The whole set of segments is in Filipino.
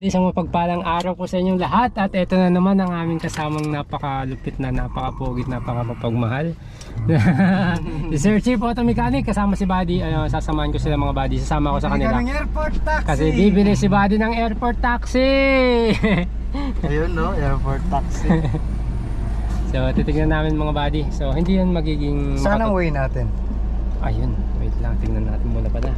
Isang mapagpalang araw po sa inyong lahat at ito na naman ang aming kasamang napakalupit na napakapugit, napakapagmahal. Si Sir Chief Auto Mechanic kasama si Buddy. Sasamahan ko sila mga buddy, sasama ko sa kanila. Airport taxi. Kasi bibili si Buddy ng airport taxi. Ayun no, airport taxi. So titignan namin mga buddy. So hindi yan magiging Saan ang way natin? Ayun, wait lang, tingnan natin muna pala.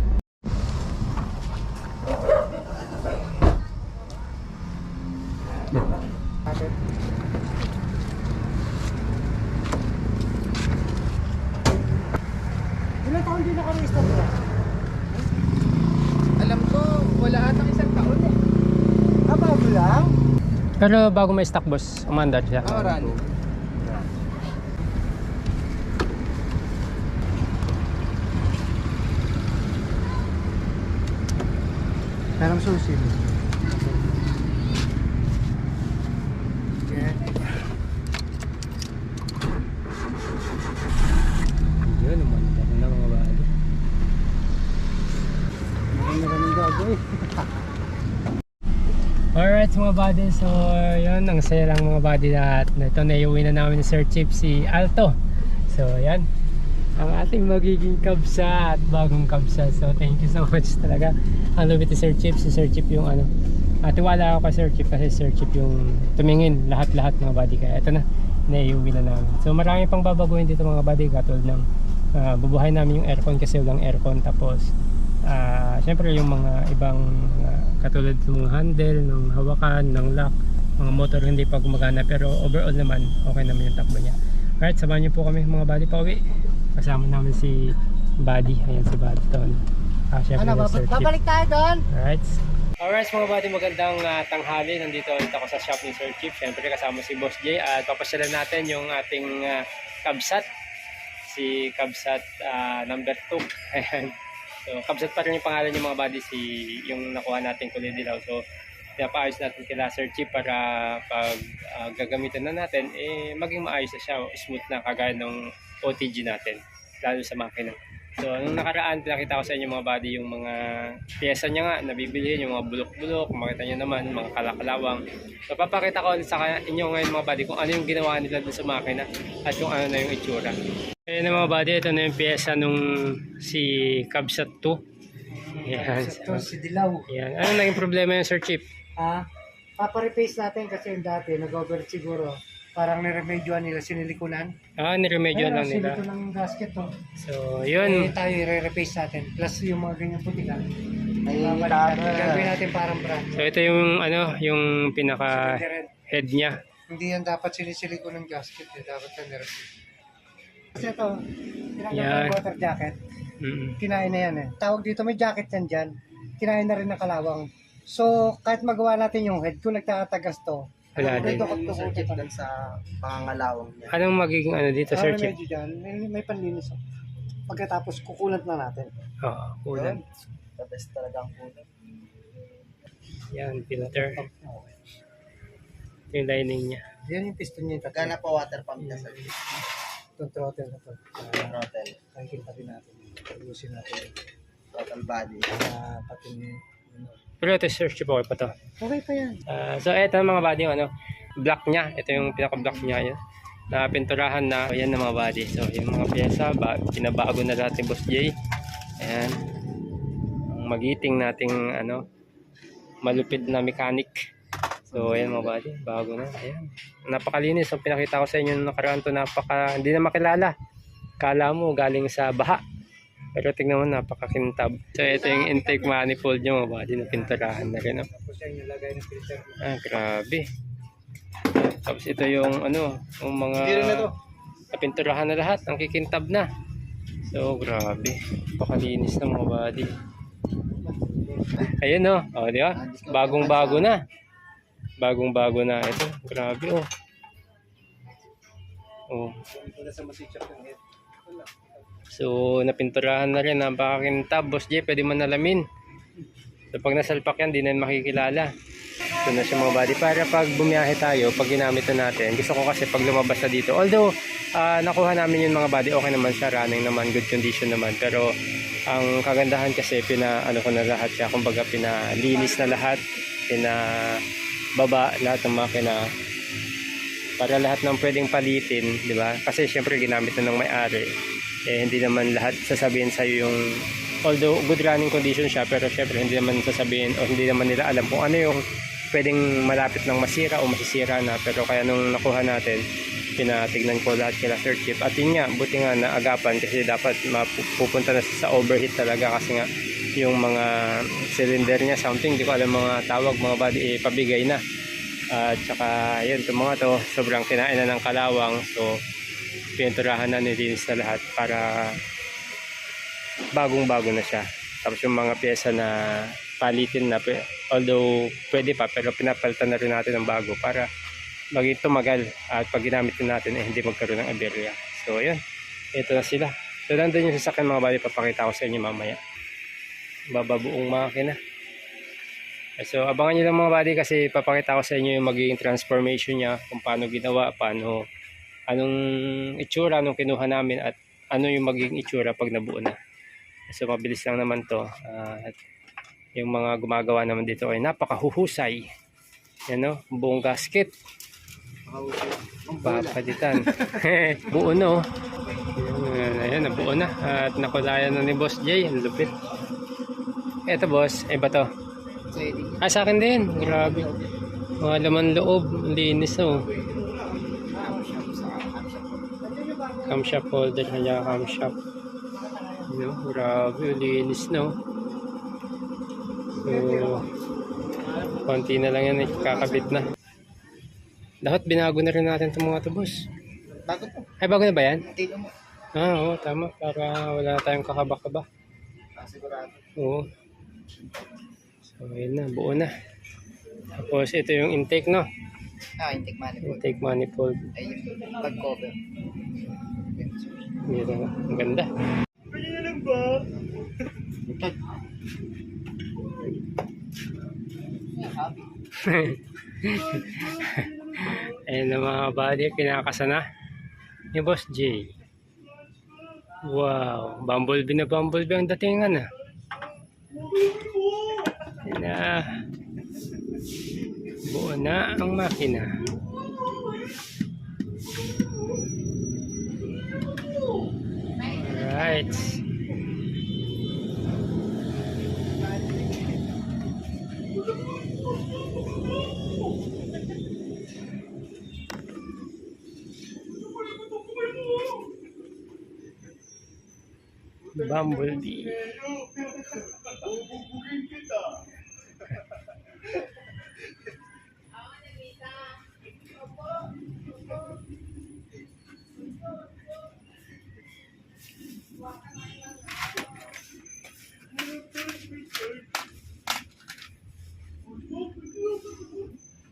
Ilang taon din naka-restart na? Alam ko, wala atang isang taon eh. Bago lang? Pero bago may stock boss, umandar siya. Run. Parang susi. Okay. Yun, umandar na mga buddy. Maraming gagawin. Alright mga buddy, so yun, ang saya lang mga buddy at ito naiuwi na namin ni Sir Chief si Alto. So yan, ang ating magiging kabsa at bagong kabsa. So thank you so much talaga. Ang lubit ni Sir Chief, si Sir Chief yung ano, tiwala ako kay Sir Chief kasi Sir Chief yung tumingin lahat-lahat mga buddy. Kaya ito na, naiuwi na namin. So marami pang babaguhin dito mga buddy, katulad ng bubuhay namin yung aircon kasi walang aircon. Tapos syempre yung mga ibang katulad ng handle, ng hawakan, ng lock, mga motor hindi pa gumagana, pero overall naman okay naman yung takbo niya. Alright, samahan niyo po kami mga buddy pauwi. Kasama namin si Buddy, ayan si Buddy Ton. Syempre Babalik tayo doon. Alright mga buddy, magandang tanghali. Nandito ulit ako sa shop ni Sir Chief. Syempre kasama si Boss J at papasyalan natin yung ating kabsat, si kabsat number 2. Ayan. So, kabsat pa rin yung pangalan yung mga buddy, yung nakuha natin kulay dilaw. So, pinapaayos natin kila Sir Chief para pag gagamitin na natin, maging maayos na siya, smooth na kagaya ng OTG natin, lalo sa makina. So, nung nakaraan, pinakita ko sa inyo mga buddy yung mga pyesa niya nga, nabibilihin, yung mga bulok-bulok, makita nyo naman, mga kalakalawang. So, papakita ko sa inyo ngayon mga buddy kung ano yung ginawa nila dun sa makina at kung ano na yung itsura. Ayan na mga buddy, ito na yung pyesa nung si Kabsat 2. Ayan. Ito si Dilaw. Ayan. Ano naging problema yung Sir Chief? Paparepace natin kasi yung dati nag-over siguro. Parang niremedyoan nila, sinilikunan. Niremedyo lang nila. Sinilikunan ng gasket to. So, yun. Tayo i-repace natin. Plus yung mga ganyan putika. Nahihita Gagawin natin parang brand. So, ito yung ano, yung pinaka head niya. Hindi yan dapat sinisilikon ng gasket. Dapat yan i-repace. Kasi ito, tinanggal Yan. ng water jacket. Kinain na yan eh. Tawag dito, may jacket yan dyan. Kinain na rin ng kalawang. So, kahit magawa natin yung head, kung nagtatagas to, Wala din. dito kutukot lang sa pangangalawang niya. Anong magiging ano dito, Sir Chief? medyo dyan, may panlinis. Pagkatapos, kukulat na natin. Oo, kulang. The best talaga ang kulang. Yan, filter. Yung lining niya. Yan yung piston niya. Gana pa water pump na sa Itong throttle na to. throttle. Tangkin tabi natin. Ayusin natin. Total body. Pati ni... Pero ito, Sir Chief, okay pa to. Okay pa yan. So, ito mga buddy, yung ano, block niya. Ito yung pinaka-block niya. Yun. Na pinturahan na. Ayan na mga buddy. So, yung mga pyesa, pinabago na lahat ni Boss J. Ayan. Ang magiting nating, ano, malupit na mechanic. So, ayan mga buddy, bago na. Ayan. Napakalinis. So, pinakita ko sa inyo nung nakaraan to, hindi na makilala. Kala mo galing sa baha. Pero tingnan mo, napakakintab. So, ito yung intake manifold nyo mga buddy, na pinturahan na rin. Tapos yan yung lagay ng filter. Grabe. Tapos ito yung ano, yung mga napinturahan na lahat, ang kikintab na. So, grabe. Napakalinis ng mga buddy. Ayun o, di ba? Bagong-bago na. Bagong-bago na. Ito, grabe oh. Oh. So, napinturahan na rin. Napakakintab. Boss J, pwede man nalamin. So, pag nasalpak yan, di na makikilala. Ito na siya mga buddy. Para pag bumiyahe tayo, pag ginamit na natin, gusto ko kasi pag lumabas na dito. Although, nakuha namin yung mga buddy, okay naman siya. Running naman, good condition naman. Pero, ang kagandahan kasi, ano ko na lahat siya. Kumbaga, pinalinis na lahat. pinababa lahat ng makina para lahat ng pwedeng palitin, di ba? Kasi syempre ginamit na ng may-ari. Hindi naman lahat sasabihin sa yung, although good running condition siya, pero syempre hindi naman sasabihin o hindi naman nila alam kung ano yung pwedeng malapit ng masira o masisira na. Pero kaya nung nakuha natin, pinatignan ko lahat kila Sir Chief. At yun nga, buti nga naagapan kasi dapat mapupunta na sa overheat talaga kasi nga yung mga cylinder niya, something, di ko alam mga tawag, mga body, pabigay na. At saka yun, itong mga to, sobrang kinain na ng kalawang. So, pininturahan na, nilinis na lahat para bagong-bago na siya. Tapos yung mga pyesa na palitin na, although pwede pa, pero pinapalitan na rin natin ng bago para maging tumagal at pag ginamit din natin hindi magkaroon ng aberya. So yun, ito na sila. So nandun yung sasakyan mga bali, papakita ko sa inyo mamaya. Bababuong makina. So abangan nyo lang mga bali kasi papakita ko sa inyo yung magiging transformation niya, kung paano ginawa, paano, anong itsura nung kinuha namin at ano yung magiging itsura pag nabuo na. So mabilis lang naman to. At yung mga gumagawa naman dito ay napakahuhusay. Yan o, buong gasket. Papalitan. Buo no. Ayan, nabuo na. At nakulayan na ni Boss J. Ang lupit. Eto boss, ba to? Sa akin din. Grabe. Mga laman loob. Linis no. Camshaft holder. Kaya camshaft. Grabe. Linis no. So, konti na lang yan. Kakabit na. Dapat binago na rin natin itong mga to, boss. Bago to. Ay, bago na ba yan? Tilo mo. Oo, tama. Para wala tayong kakaba-kaba. Sigurado. Oo. So, ayun na. Buo na. Tapos, ito yung intake, no? Intake manifold. Intake manifold. Ay, yung bag cover. Dito na. Ang ganda. Ayun na mga buddy, pinakasana ni Boss J. Wow, bumblebee na bumblebee ang datingan ah. Ayun na. Buo na ang makina. Alright. Bumblebee.